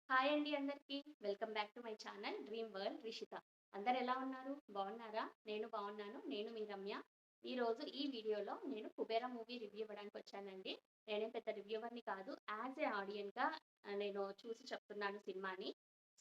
Hi అండి అందరికీ. Welcome back to my channel dream world Rishitha. అందరూ ఎలా ఉన్నారు? బాగున్నారా? నేను బాగున్నాను. నేను మీ రమ్య. ఈరోజు ఈ వీడియోలో నేను 'కుబేరా' మూవీ రివ్యూ ఇవ్వడానికి వచ్చానండి. నేనేం పెద్ద రివ్యూవర్‌ని కాదు. యాస్ ఎ ఆడియన్‌గా నేను చూసి చెప్తున్నాను సినిమాని.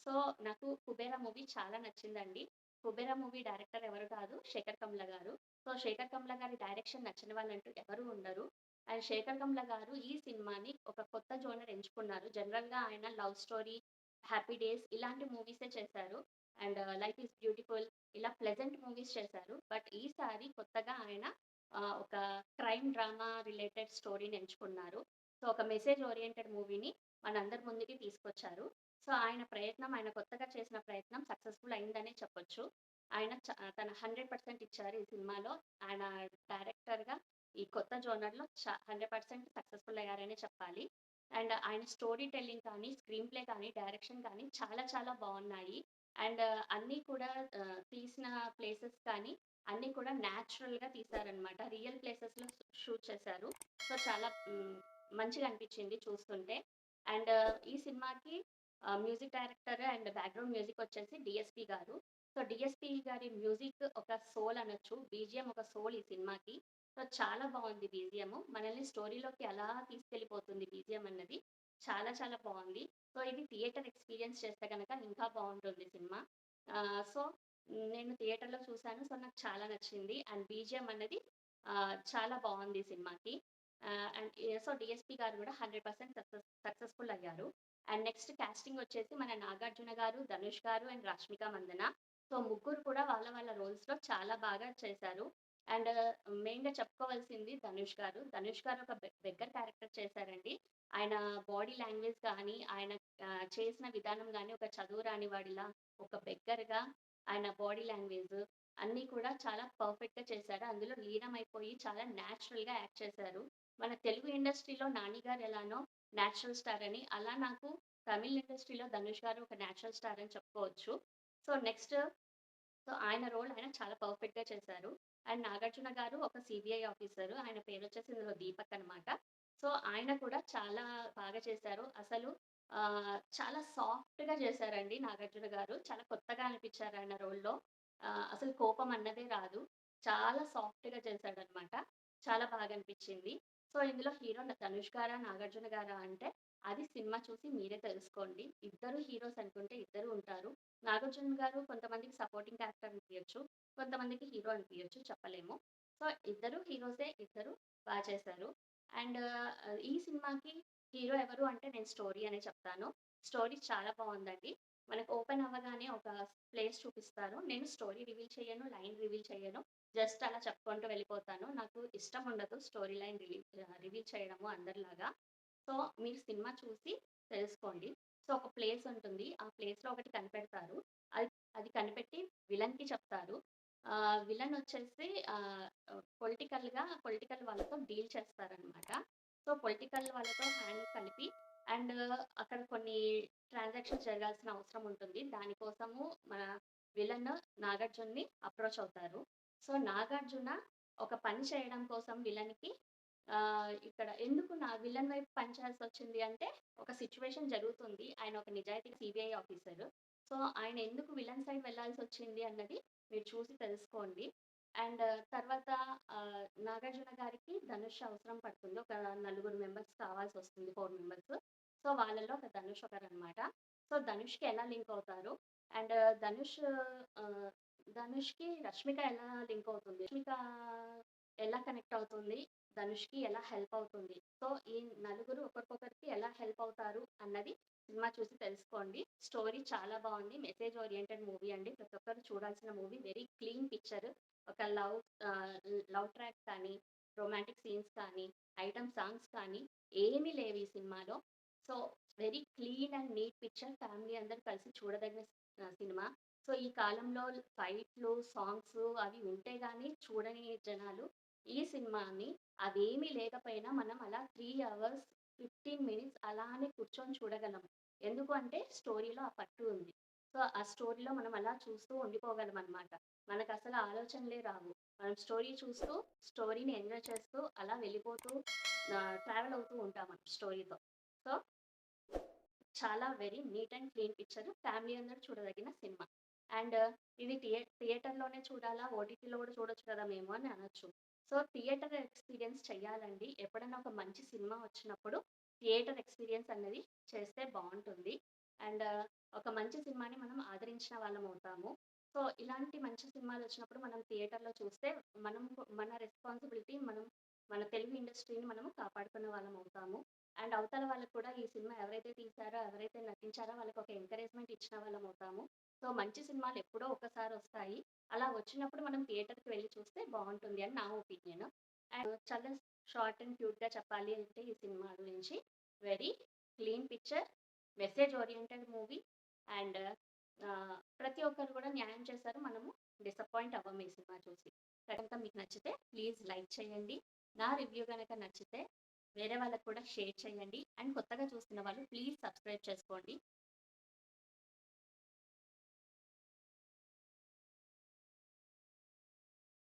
సో, నాకు 'కుబేరా' మూవీ చాలా నచ్చిందండి. 'కుబేరా' మూవీ డైరెక్టర్ ఎవరు కాదు, శేఖర్ కమ్ల గారు. సో, శేఖర్ కమ్ల గారి డైరెక్షన్ నచ్చని వాళ్ళంటూ ఎవరు ఉండరు. అండ్ శేఖర్ కమ్ల గారు ఈ సినిమాని ఒక కొత్త జోనర్ ఎంచుకున్నారు. జనరల్‌గా ఆయన లవ్ స్టోరీ, హ్యాపీ డేస్ ఇలాంటి మూవీసే చేశారు. అండ్ లైఫ్ ఈజ్ బ్యూటిఫుల్ ఇలా ప్లెజెంట్ మూవీస్ చేశారు. బట్ ఈసారి కొత్తగా ఆయన ఒక క్రైమ్ డ్రామా రిలేటెడ్ స్టోరీని ఎంచుకున్నారు. సో, ఒక మెసేజ్ ఓరియెంటెడ్ మూవీని మనందరి ముందుకి తీసుకొచ్చారు. సో, ఆయన కొత్తగా చేసిన ప్రయత్నం సక్సెస్‌ఫుల్ అయిందనే చెప్పొచ్చు. తన 100% ఇచ్చారు ఈ సినిమాలో. ఆయన డైరెక్టర్‌గా ఈ కొత్త జోనర్‌లో 100% సక్సెస్‌ఫుల్ అయ్యారనే చెప్పాలి. అండ్ ఆయన స్టోరీ టెల్లింగ్ కానీ, స్క్రీన్ ప్లే కానీ, డైరెక్షన్ కానీ చాలా చాలా బావున్నాయి. అండ్ అన్నీ కూడా తీసిన ప్లేసెస్ కానీ అన్నీ కూడా న్యాచురల్‌గా తీశారనమాట. రియల్ ప్లేసెస్‌లో షూట్ చేశారు. సో, చాలా మంచిగా అనిపించింది చూస్తుంటే. అండ్ ఈ సినిమాకి music director and background music వచ్చేసి డీఎస్‌పీ గారు. సో, డీఎస్‌పీ గారి మ్యూజిక్ ఒక సోల్ అనొచ్చు. బీజీఎం ఒక సోల్ ఈ సినిమాకి. సో, చాలా బావుంది బీజీఎము. మనల్ని స్టోరీలోకి అలా తీసుకెళ్ళిపోతుంది బీజీఎం అన్నది. చాలా చాలా బావుంది. సో, ఇది థియేటర్ ఎక్స్‌పీరియన్స్ చేస్తే గనక ఇంకా బావుంటుంది సినిమా. సో, నేను థియేటర్‌లో చూసాను. సో, నాకు చాలా నచ్చింది. అండ్ బీజీఎం అన్నది చాలా బావుంది ఈ సినిమాకి. సో, డీఎస్‌పీ గారు గూడా 100% సక్సెస్‌ఫుల్ అయ్యారు. అండ్ నెక్స్ట్ కాస్టింగ్ వచ్చేసి మన 'నాగార్జున' గారు, 'ధనుష్' గారు అండ్ 'రష్మిక మందన'. సో, ముగ్గురు కూడా వాళ్ళ వాళ్ళ రోల్స్‌లో చాలా బాగా చేశారు. అండ్ మెయిన్‌గా చెప్పుకోవాల్సింది 'ధనుష్' గారు. 'ధనుష్' గారు ఒక బెగ్గర్ క్యారెక్టర్ చేశారండి. ఆయన బాడీ లాంగ్వేజ్ గానీ, ఆయన చేసిన విధానం గానీ, ఒక చదువు రాని వాడిలా, ఒక బెగ్గర్‌గా ఆయన బాడీ లాంగ్వేజ్ అన్నీ కూడా చాలా పర్ఫెక్ట్‌గా చేశారు. అందులో లీనమైపోయి చాలా న్యాచురల్‌గా యాక్ట్ చేశారు. మన తెలుగు ఇండస్ట్రీలో 'నాని' గారు ఎలానో నేచురల్ స్టార్ అని, అలా నాకు తమిళ్ ఇండస్ట్రీలో 'ధనుష్' గారు ఒక నేచురల్ స్టార్ అని చెప్పుకోవచ్చు. సో, నెక్స్ట్ ఆయన రోల్ ఆయన చాలా పర్ఫెక్ట్‌గా చేశారు. అండ్ 'నాగార్జున' గారు ఒక సీబీఐ ఆఫీసరు. ఆయన పేరొచ్చేసి ఇందులో దీపక్ అనమాట. సో, ఆయన కూడా చాలా బాగా చేశారు. అసలు చాలా సాఫ్ట్‌గా చేశారండి 'నాగార్జున' గారు. చాలా కొత్తగా అనిపిచ్చారు ఆయన రోల్‌లో. అసలు కోపం అన్నదే రాదు. చాలా సాఫ్ట్‌గా చేశాడనమాట. చాలా బాగా అనిపిచ్చింది. సో, ఇందులో హీరో 'ధనుష్' గారా? 'నాగార్జున' గారా? అంటే అది సినిమా చూసి మీరే తెలుసుకోండి. ఇద్దరు హీరోస్ అనుకుంటే ఇద్దరు ఉంటారు. 'నాగార్జున' గారు కొంతమందికి సపోర్టింగ్ క్యారెక్టర్ అనిపియొచ్చు. కొంతమందికి హీరో అనిపియొచ్చు చెప్పలేము. సో, ఇద్దరు హీరోసే. ఇద్దరు చేశారు. అండ్ ఈ సినిమాకి హీరో ఎవరు అంటే నేను స్టోరీ అనే చెప్తాను. స్టోరీ చాలా బావుందండి. మనకు ఓపెన్ అవ్వగానే ఒక ప్లేస్ చూపిస్తారు. నేను స్టోరీ రివీల్ చేయను, లైన్ రివీల్ చేయను. జస్ట్ అలా చెప్పుకుంటూ వెళ్ళిపోతాను. నాకు ఇష్టం ఉండదు స్టోరీ లైన్ రివీల్ చేయడము అందరిలాగా. సో, మీరు సినిమా చూసి తెలుసుకోండి. సో, ఒక ప్లేస్ ఉంటుంది. ఆ ప్లేస్‌లో ఒకటి కనిపెడతారు. అది అది కనిపెట్టి విలన్‌కి చెప్తారు. విలన్ వచ్చేసి పొలిటికల్ వాళ్ళతో డీల్ చేస్తారనమాట. సో, పొలిటికల్ వాళ్ళతో హ్యాండ్ కలిపి అండ్ అక్కడ కొన్ని ట్రాన్సాక్షన్స్ జరగాల్సిన అవసరం ఉంటుంది. దానికోసము మన విలన్ నాగార్జునని అప్రోచ్ అవుతారు. సో, నాగార్జున ఒక పని చేయడం కోసం విలన్‌కి ఇక్కడ ఎందుకు నా విలన్ వైపు పని చేయాల్సొచ్చింది అంటే, ఒక సిట్యుయేషన్ జరుగుతుంది. ఆయన ఒక నిజాయితీ సీబీఐ ఆఫీసరు. సో, ఆయన ఎందుకు విలన్ సైడ్ వెళ్ళాల్సొచ్చింది అన్నది మీరు చూసి తెలుసుకోండి. అండ్ తర్వాత నాగార్జున గారికి ధనుష్ అవసరం పడుతుంది. ఒక నలుగురు మెంబర్స్ కావాల్సొస్తుంది. 4 మెంబర్స్. సో, వాళ్ళలో ఒక ధనుష్ ఒకరనమాట. సో, ధనుష్‌కి ఎలా లింక్ అవుతారు? అండ్ ధనుష్ ఆహ్, ధనుష్‌కి రష్మిక ఎలా లింక్ అవుతుంది? రష్మిక ఎలా కనెక్ట్ అవుతుంది? ధనుష్‌కి ఎలా హెల్ప్ అవుతుంది? సో, ఈ నలుగురు ఒకరికొకరికి ఎలా హెల్ప్ అవుతారు అన్నది సినిమా చూసి తెలుసుకోండి. స్టోరీ చాలా బావుంది. మెసేజ్ ఓరియెంటెడ్ మూవీ అండి. ప్రతి ఒక్కరు చూడాల్సిన మూవీ. Very clean picture. ఒక ఆహ్, లవ్ ట్రాక్ కానీ, రొమాంటిక్ సీన్స్ కానీ, ఐటెమ్ సాంగ్స్ కానీ ఏమీ లేవు ఈ సినిమాలో. So, very clean and neat picture. Family అందరూ కలిసి చూడదగిన సినిమా. సో, ఈ కాలంలో ఫైట్‌లు, సాంగ్స్ అవి ఉంటే గాని చూడని జనాలు ఈ సినిమాని అవేమీ లేకపోయినా మనం అలా 3 అవర్స్ 15 మినిట్స్ అలానే కూర్చొని చూడగలం. ఎందుకు అంటే స్టోరీలో ఆ పట్టు ఉంది. సో, ఆ స్టోరీలో మనం అలా చూస్తూ ఉండిపోగలమనమాట. మనకసలు ఆలోచనలే రావు. మనం స్టోరీ చూస్తూ, స్టోరీని ఎంజాయ్ చేస్తూ అలా వెళ్ళిపోతూ ట్రావెల్ అవుతూ ఉంటాం మనం స్టోరీతో. సో, చాలా very neat and clean picture. Family అందరూ చూడదగిన సినిమా. అండ్ ఇది థియేటర్‌లోనే చూడాలా? ఓటీటీలో కూడా చూడొచ్చు కదా మేము అని అనొచ్చు. సో, థియేటర్ ఎక్స్‌పీరియన్స్ చెయ్యాలండి. ఎప్పుడైనా ఒక మంచి సినిమా వచ్చినప్పుడు థియేటర్ ఎక్స్‌పీరియన్స్ అనేది చేస్తే బావుంటుంది. అండ్ ఒక మంచి సినిమాని మనం ఆదరించిన వాళ్ళమవుతాము. సో, ఇలాంటి మంచి సినిమాలొచ్చినప్పుడు మనం థియేటర్‌లో చూస్తే మన రెస్పాన్సిబిలిటీ మన తెలుగు ఇండస్ట్రీని మనము కాపాడుకున్న వాళ్ళమవుతాము. అండ్ అవతల వాళ్ళకి కూడా ఈ సినిమా ఎవరైతే తీశారో, ఎవరైతే నటించారో వాళ్ళకొక ఎంకరేజ్‌మెంట్ ఇచ్చిన వాళ్ళమవుతాము. సో, మంచి సినిమాలు ఎప్పుడో ఒకసారొస్తాయి. అలా వచ్చినప్పుడు మనం థియేటర్‌కి వెళ్లి చూస్తే బావుంటుంది అని నా ఒపీనియన్. అండ్ చాలా షార్ట్ అండ్ క్యూట్‌గా చెప్పాలి అంటే ఈ సినిమా గురించి very clean picture, message oriented movie and ప్రతి ఒక్కరు కూడా న్యాయం చేశారు. మనము డిసప్పాయింట్ అవ్వము ఈ సినిమా చూసి. కనుక మీకు నచ్చితే ప్లీజ్ లైక్ చేయండి. నా రివ్యూ గనక నచ్చితే వేరే వాళ్ళకి కూడా షేర్ చేయండి. అండ్ కొత్తగా చూస్తున్న వాళ్ళు ప్లీజ్ సబ్స్క్రైబ్ చేసుకోండి.